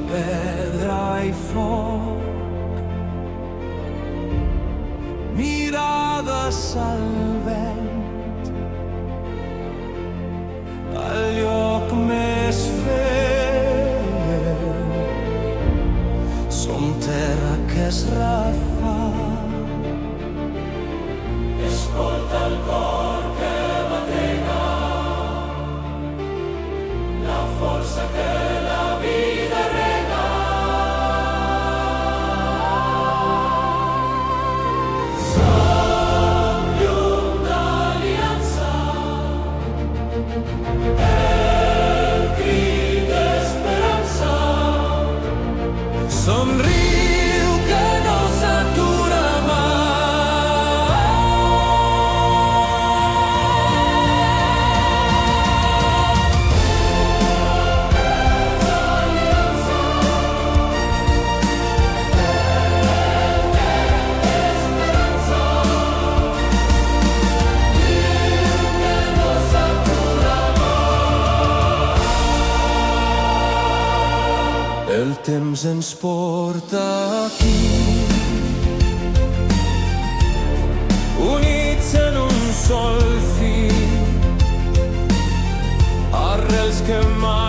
pedra i foc, mirades al vent, al lloc més feu. Som terra que es refà. Escolta el cor que batega, la força que la vida rega. Som llum d'aliança, el crit d'esperança. Som riu que no s'atura el temps ens porta aquí, units en un sol fil, arrels que mai